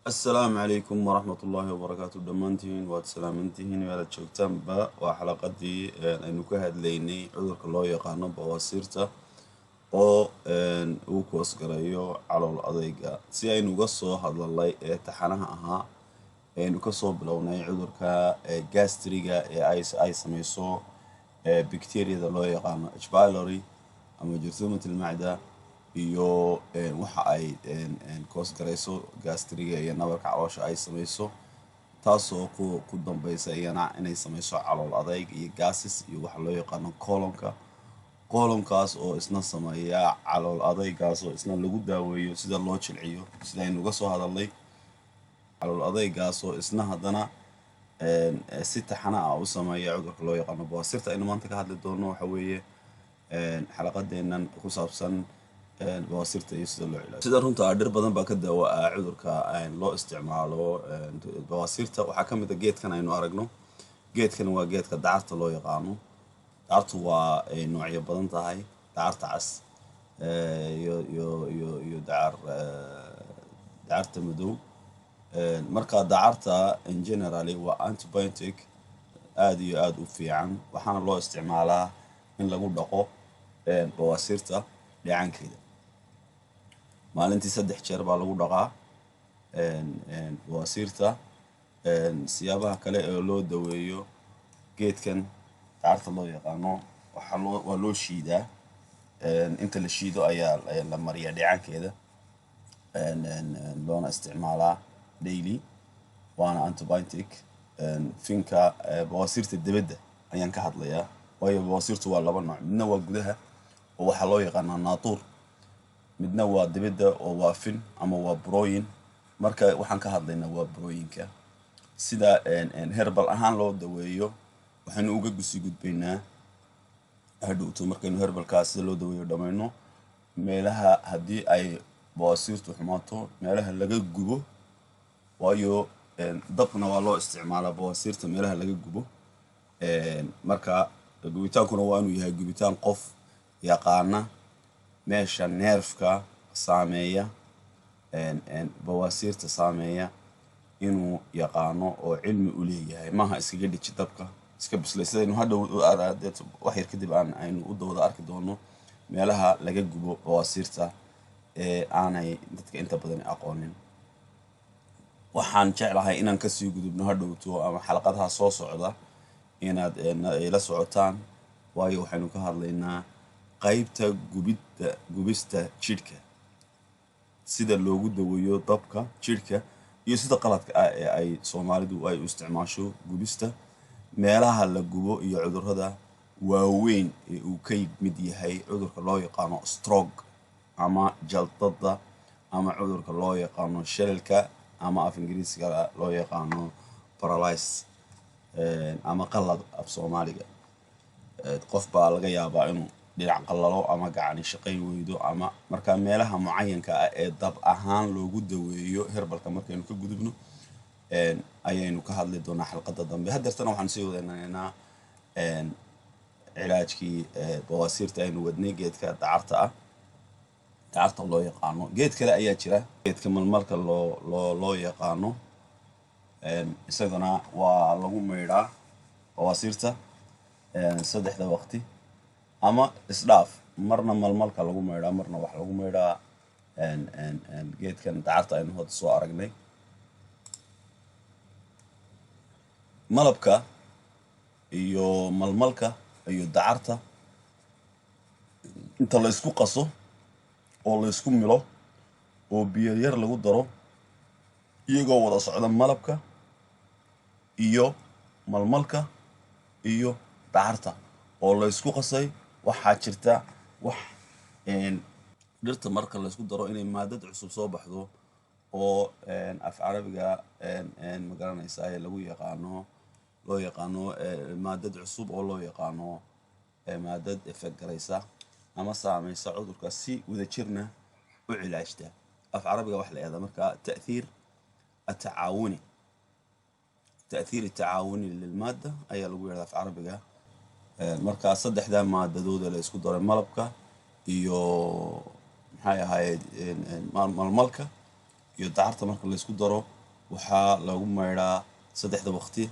السلام عليكم ورحمة الله وبركاته دمانتين واتسلامنتين ولا تشوفتان با وحلقتي إنه كهاد ليني عذرك الله يقانا بواسيرته oo uu koos garayo calool adayga si aynu uga soo hadlalay taxanaha ahaa aynu ka soo bilownay cudurka gastriga ay samayso bacteria loo yaqaano H pylori ama jurthumatu almacda iyo waxa ay koos garayso gastriga iyo nabarka caloosha ay samayso taasoo ku dambaysa iyana inay samayso calool adayg iyo gases iyo waxa loo yaqaano kolonkaas oo isna sameeya calool adaygaas oo isna lagu daaweeyo sida loo jilciyo sida aynu uga soo hadalnay calool adaygaas oo isna haddana si taxana ah u sameeya cudurka loo yaqaano bawaasirta aynu maanta ka hadli doono waxa weeye xalaqadeennan ku saabsan bawaasirta iyo sida loo ilaaliyo sida runta dhir badan baa ka daawa cudurka loo isticmaalo bawaasirta waxaa ka mid ah geedkan aynu aragno geedkan waa geedka dacarta loo yaqaano dacartu waa noocyo badan tahay dacarta cas iyo dacarta madow marka dacarta in generally waa antibiotic aad iyo aad u fiican waxaana loo isticmaalaa in lagu dhaqo bawaasirta dhicankeeda maalintii 3 jeer baa lagu dhaqaa bawaasirta siyaabaha kale ee loo daweeyo geedkan dacarta loo yaqaano waa loo shiidaa inta la shiido ayaa la mariyaa dhicankeeda loona isticmaalaa daily waana antibiotic finka bawaasirta dibadda ayaan ka hadlayaa waayo bawaasirtu waa laba nooc midna waa gudaha oo waxa loo yaqaanaa naatuur midna waa dibadda oo waa fin ama waa brooyin marka waxaan ka hadlaynaa waa brooyinka sida herbal ahaan loo daweeyo waxaanu uga gudbaynaa hadhowto markaynu herbalkaas sida loo daweeyo dhamayno meelaha haddii ay bawaasirtu xumaato meelaha laga gubo waayo dabkana waa loo isticmaalaa bawaasirta meelaha laga gubo marka gubitaankuna waa inuu yahay gubitaan qof yaqaana meesha neerfka saameeya bawaasirta saameeya inuu yaqaano oo cilmi u leeyahay maaha iskaga dhiji dabka iska bislaysadaynu hadhow wax yar kadib aynu u dawada arki doono meelaha laga gubo bawaasirta aanay dadka inta badan aqoonin waxaan jeclahay inaan ka sii gudubno hadhowto ama xalaqadaha soo socda inaad ila socotaan waayo waxaynu ka hadlaynaa qaybta gubista jidhka sida loogu daweeyo dabka jidhka iyo sida qaladka ah ee ay Soomaalidu ay u isticmaasho gubista meelaha la gubo iyo cudurrada waaweyn ee uu ka mid yahay cudurka loo yaqaano stroke ama jaltada ama cudurka loo yaqaano shilalka ama af Ingiriisiga loo yaqaano paralysis ama qalad af Soomaaliga qof baa laga yaabaa inuu dhinac qalalo ama gacan shaqayn weydo ama marka meelaha mucayanka ah ee dab ahaan loogu daweeyo herbalka markaynu ka gudubno ayaynu ka hadli doonaa xalqada dambe hadeertana waxaan sii wadanaynaa cilaajkii bawaasirta aynu wadnay geedka dacarta loo yaqaano geed kale ayaa jira geedka malmalka loo yaqaano isagana waa lagu meydhaa bawaasirta 3 waqti ama isdhaaf marna malmalka lagu meydhaa marna wax lagu meydhaa geedkan dacarta aynu hadda soo aragnay malabka iyo malmalka iyo dacarta inta la isku qaso oo la isku milo oo biyo yar lagu daro iyagoo wada socda malabka iyo malmalka iyo dacarta oo la isku qasay waxaa jirta wax dhirta marka la isku daro inay maadad cusub soo baxdo oo af carabiga ma garanaysaa lagu yaqaano loo yaqaano maadad cusub oo loo yaqaano maadad effect garaysa ama saamaysa cudurka si wada jirna u cilaajta af carabiga wax la yiraahdo marka ta'thiir التعاوني للمادة أي lagu yiraahdo af carabiga marka 3 maadadood la isku daray malabka iyo maxay ahayd malmalka iyo dacarta marka la isku daro waxaa lagu maydhaa saddexda waqti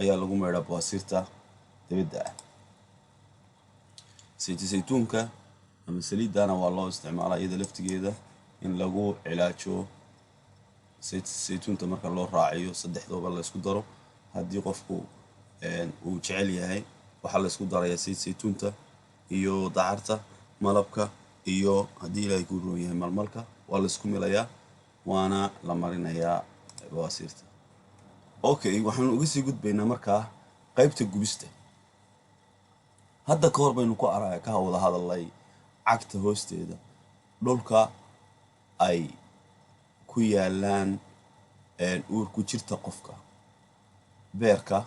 ayaa lagu maydhaa bawaasiirta dibadda ah. saytuunka ama saliidana waa loo isticmaalaa iyada laftigeeda in lagu cilaajo saytuunta marka loo raaciyo saddexdooba la isku daro. haddii qofku uu jecel yahay waxaa la isku darayaa saytuunta iyo dacarta, malabka iyo haddii ilaahay ku roon yahay malmalka, waa la isku milayaa waana la marinayaa bawaasiirta. okay, waxaanu uga sii gudbaynaa markaa qaybta gubista. hadda ka hor baynu ka wada hadalnay cagta hoosteeda, dhulka ay ku yaalaan uur ku jirta qofka, beerka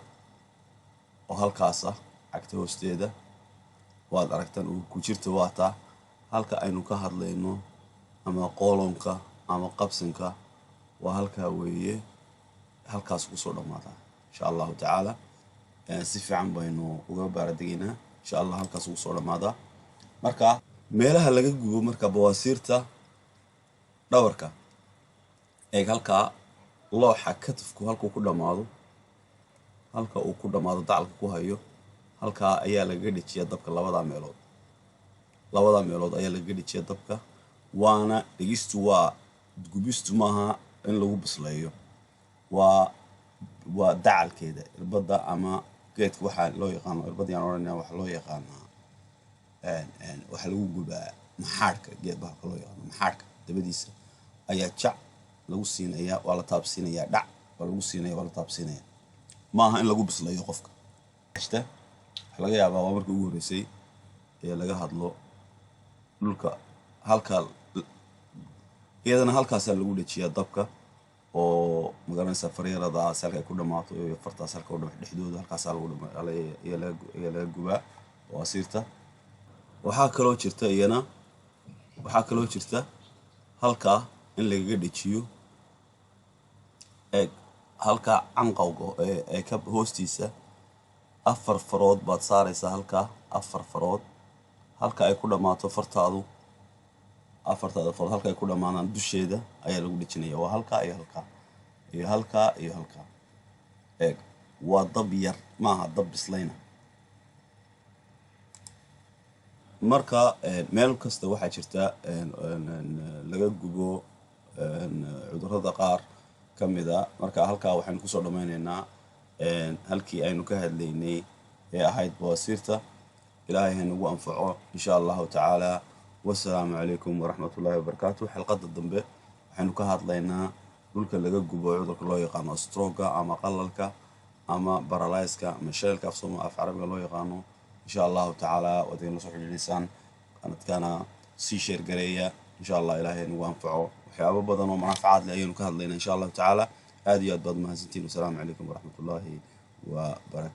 oo halkaas ah cagta hoosteeda waad aragtaan uur ku jirta waataa. halka aynu ka hadlayno ama qoolonka ama qabsinka waa halkaa weeye, halkaas kusoo dhammaadaa insha allahu tacaala. si fiican baynu uga baaradegaynaa insha allah, halkaas ugu soo dhammaadaa. marka meelaha laga gubo marka bawaasiirta dhabarka eeg, halkaa looxa katifku halkuu ku dhammaado, halka uu ku dhammaado dacalka ku hayo, halkaa ayaa lagaga dhejiyaa dabka. labadaa meelood ayaa lagaga dhejiyaa dabka. waana dhegistu waa gubistu maaha in lagu bisleeyo, waa dacalkeeda irbadda ama geedka waxaa loo yaqaano irbad yaan odhanaya, waxaa loo yaqaanaa waxaa lagu gubaa maxaadhka, geed bahalka loo yaqaano maxaadhka dabadiisa ayaa jac lagu siinayaa, waa la taabsiinayaa, dhac waa lagu siinaya, waa la taabsiinaya. maaha in lagu bisleeyo qofka. waxaa laga yaabaa waa markii ugu horreysay ee laga hadlo dhulka halka, iyadana halkaasaa lagu dhejiyaa dabka oo magaranaysa faryaradaas halka ay ku dhammaato iyo fartaas halka u dhexdooda halkaasaa laga gubaa bawaasiirta. waxaa kaloo jirta halkaa in lagaga dhejiyo eeg, halka canqowga ee ka hoostiisa 4 farood baad saaraysaa. halkaa 4 farood halka ay ku dhammaato fartaadu, 4taada farood halka ay ku dhammaanaan dusheeda ayaa lagu dhejinaya. waa halkaa iyo halkaa iyo halkaa iyo halkaa. eeg, waa dab yar maaha dab bislayna. marka meel kasta waxaa jirta laga gubo cudurrada qaar ka mida. marka halkaa waxaynu kusoo dhammaynaynaa halkii aynu ka hadlaynay ee ahayd bawaasiirta. ilaahay haynagu anfaco insha allahu tacaala. wasalaamu calaykum waraxmatullaahi wabarakaatu. xalqadda dambe waxaynu ka hadlaynaa dhulka laga gubo cudurka loo yaqaano strooga ama qalalka ama baralaiska ama sheelka af carabiga loo yaqaano. insha allahu tacaala waad igala soo xidhiidhaysaan qanadkana sii sheergareeya insha allah. ilaahay haynagu anfaco. waxyaabo badan oo manaafacaad leh ayaynu ka hadlaynaa insha allahu tacaala. aad iyo aad baad mahadsantiin. wasalaamu calaykum waraxmatullaahi wabarakaatu.